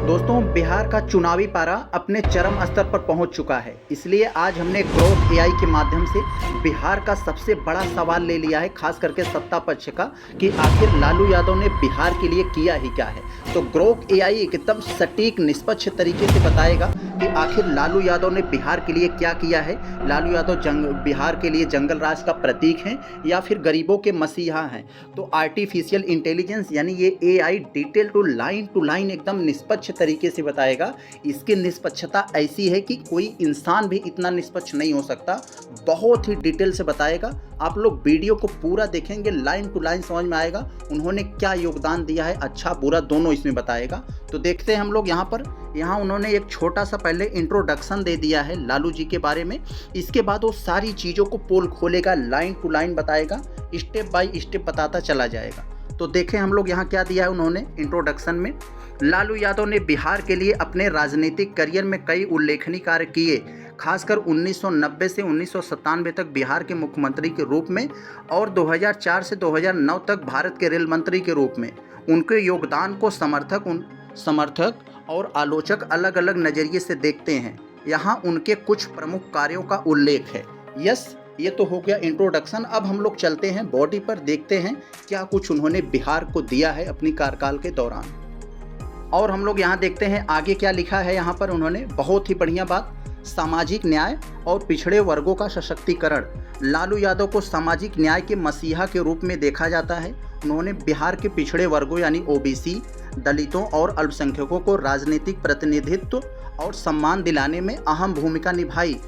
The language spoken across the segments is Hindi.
दोस्तों, बिहार का चुनावी पारा अपने चरम स्तर पर पहुंच चुका है। इसलिए आज हमने ग्रोथ एआई के माध्यम से बिहार का सबसे बड़ा सवाल ले लिया है, खास करके सत्ता पक्ष का, कि आखिर लालू यादव ने बिहार के लिए किया ही क्या है। तो ग्रोथ एआई एकदम सटीक निष्पक्ष तरीके से बताएगा कि आखिर लालू यादव ने बिहार के लिए क्या किया है। लालू यादव बिहार के लिए जंगल राज का प्रतीक हैं या फिर गरीबों के मसीहा हैं। तो आर्टिफिशियल इंटेलिजेंस यानी ये एआई डिटेल टू लाइन एकदम निष्पक्ष तरीके से बताएगा। इसकी निष्पक्षता ऐसी है कि कोई इंसान भी इतना निष्पक्ष नहीं हो सकता। बहुत ही डिटेल से बताएगा। आप लोग वीडियो को पूरा देखेंगे, लाइन टू लाइन समझ में आएगा उन्होंने क्या योगदान दिया है, अच्छा बुरा दोनों इसमें बताएगा। तो देखते हैं हम लोग यहाँ उन्होंने एक छोटा सा पहले इंट्रोडक्शन दे दिया है लालू जी के बारे में। इसके बाद वो सारी चीज़ों को पोल खोलेगा, लाइन टू लाइन बताएगा, स्टेप बाय स्टेप बताता चला जाएगा। तो देखें हम लोग यहाँ क्या दिया है उन्होंने इंट्रोडक्शन में। लालू यादव ने बिहार के लिए अपने राजनीतिक करियर में कई उल्लेखनीय कार्य किए, खासकर 1990 से 1997 तक बिहार के मुख्यमंत्री के रूप में और 2004 से 2009 तक भारत के रेल मंत्री के रूप में। उनके योगदान को समर्थक और आलोचक अलग अलग नज़रिए से देखते हैं। यहाँ उनके कुछ प्रमुख कार्यों का उल्लेख है। ये तो हो गया इंट्रोडक्शन। अब हम लोग चलते हैं बॉडी पर, देखते हैं क्या कुछ उन्होंने बिहार को दिया है अपनी कार्यकाल के दौरान। और हम लोग यहाँ देखते हैं आगे क्या लिखा है। यहाँ पर उन्होंने बहुत ही बढ़िया बात, सामाजिक न्याय और पिछड़े वर्गों का सशक्तिकरण। लालू यादव को सामाजिक न्याय के मसीहा के रूप में देखा जाता है। उन्होंने बिहार के पिछड़े वर्गों यानी ओबीसी, दलितों और अल्पसंख्यकों को राजनीतिक प्रतिनिधित्व और सम्मान दिलाने में अहम भूमिका निभाई।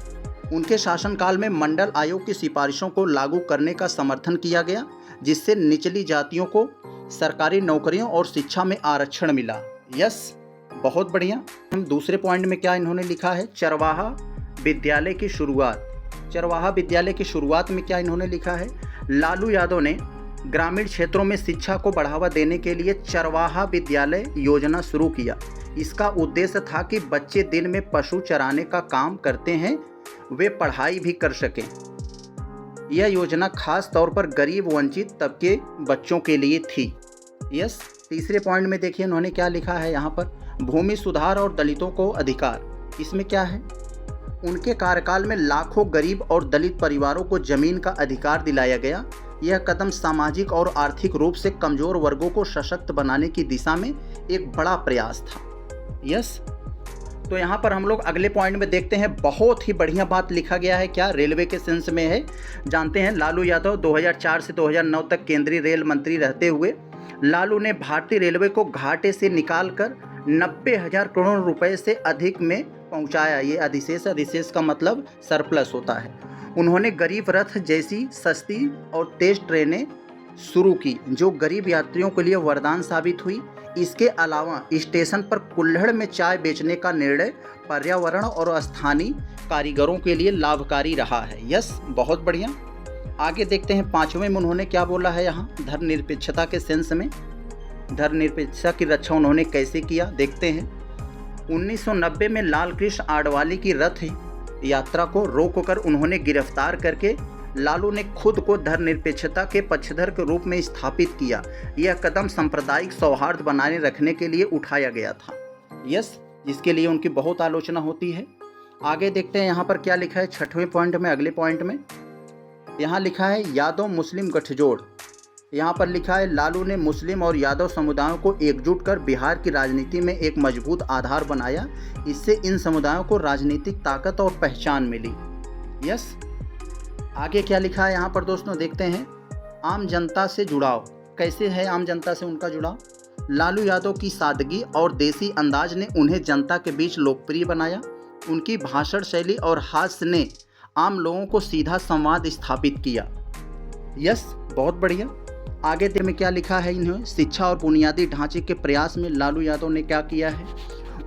उनके शासनकाल में मंडल आयोग की सिफारिशों को लागू करने का समर्थन किया गया, जिससे निचली जातियों को सरकारी नौकरियों और शिक्षा में आरक्षण मिला। बहुत बढ़िया। हम दूसरे पॉइंट में क्या इन्होंने लिखा है, चरवाहा विद्यालय की शुरुआत। चरवाहा विद्यालय की शुरुआत में क्या इन्होंने लिखा है, लालू यादव ने ग्रामीण क्षेत्रों में शिक्षा को बढ़ावा देने के लिए चरवाहा विद्यालय योजना शुरू किया। इसका उद्देश्य था कि बच्चे दिन में पशु चराने का काम करते हैं, वे पढ़ाई भी कर सकें। यह योजना खास तौर पर गरीब वंचित तबके बच्चों के लिए थी। तीसरे पॉइंट में देखिए उन्होंने क्या लिखा है यहाँ पर, भूमि सुधार और दलितों को अधिकार। इसमें क्या है, उनके कार्यकाल में लाखों गरीब और दलित परिवारों को जमीन का अधिकार दिलाया गया। यह कदम सामाजिक और आर्थिक रूप से कमजोर वर्गों को सशक्त बनाने की दिशा में एक बड़ा प्रयास था। तो यहाँ पर हम लोग अगले पॉइंट में देखते हैं, बहुत ही बढ़िया बात लिखा गया है। क्या, रेलवे के सेंस में है। जानते हैं लालू यादव 2004 से 2009 तक केंद्रीय रेल मंत्री रहते हुए लालू ने भारतीय रेलवे को घाटे से निकालकर 90,000 करोड़ रुपए से अधिक में पहुंचाया। ये अधिशेष का मतलब सरप्लस होता है। उन्होंने गरीब रथ जैसी सस्ती और तेज ट्रेनें शुरू की, जो गरीब यात्रियों के लिए वरदान साबित हुई। इसके अलावा स्टेशन पर कुल्हड़ में चाय बेचने का निर्णय पर्यावरण और स्थानीय कारीगरों के लिए लाभकारी रहा है। बहुत बढ़िया। आगे देखते हैं पांचवें में उन्होंने क्या बोला है यहाँ, धर्मनिरपेक्षता के सेंस में। धर्मनिरपेक्षता की रक्षा उन्होंने कैसे किया, देखते हैं। 1990 में लाल कृष्ण आडवाणी की रथ यात्रा को रोककर उन्होंने गिरफ्तार करके लालू ने खुद को धर्मनिरपेक्षता के पक्षधर के रूप में स्थापित किया। यह कदम सांप्रदायिक सौहार्द बनाए रखने के लिए उठाया गया था। जिसके लिए उनकी बहुत आलोचना होती है। आगे देखते हैं यहाँ पर क्या लिखा है छठवें पॉइंट में, अगले पॉइंट में। यहाँ लिखा है यादव मुस्लिम गठजोड़। यहाँ पर लिखा है लालू ने मुस्लिम और यादव समुदायों को एकजुट कर बिहार की राजनीति में एक मजबूत आधार बनाया। इससे इन समुदायों को राजनीतिक ताकत और पहचान मिली। आगे क्या लिखा है यहाँ पर दोस्तों, देखते हैं। आम जनता से जुड़ाव। कैसे है आम जनता से उनका जुड़ाव, लालू यादव की सादगी और देसी अंदाज ने उन्हें जनता के बीच लोकप्रिय बनाया। उनकी भाषण शैली और हास्य ने आम लोगों को सीधा संवाद स्थापित किया। बहुत बढ़िया। आगे में क्या लिखा है इन्हें, शिक्षा और बुनियादी ढांचे के प्रयास में लालू यादव ने क्या किया है।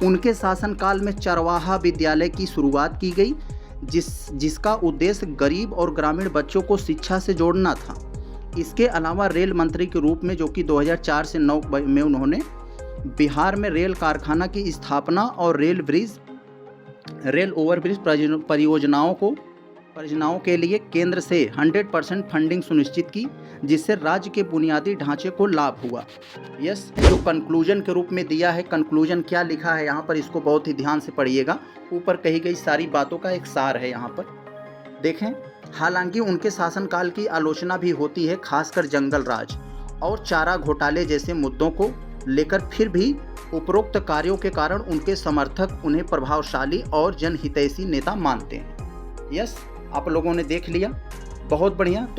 उनके शासनकाल में चरवाहा विद्यालय की शुरुआत की गई, जिसका उद्देश्य गरीब और ग्रामीण बच्चों को शिक्षा से जोड़ना था। इसके अलावा रेल मंत्री के रूप में, जो कि 2004 से 9 में उन्होंने बिहार में रेल कारखाना की स्थापना और रेल ओवरब्रिज परियोजनाओं को परियोजनाओं के लिए केंद्र से 100% फंडिंग सुनिश्चित की, जिससे राज्य के बुनियादी ढांचे को लाभ हुआ। यस, जो कंक्लूजन के रूप में दिया है, कंक्लूजन क्या लिखा है यहाँ पर, इसको बहुत ही ध्यान से पढ़िएगा। ऊपर कही गई सारी बातों का एक सार है यहाँ पर, देखें। हालांकि उनके शासनकाल की आलोचना भी होती है, खासकर जंगल राज और चारा घोटाले जैसे मुद्दों को लेकर, फिर भी उपरोक्त कार्यों के कारण उनके समर्थक उन्हें प्रभावशाली और जनहितैषी नेता मानते हैं। यस, आप लोगों ने देख लिया, बहुत बढ़िया। तो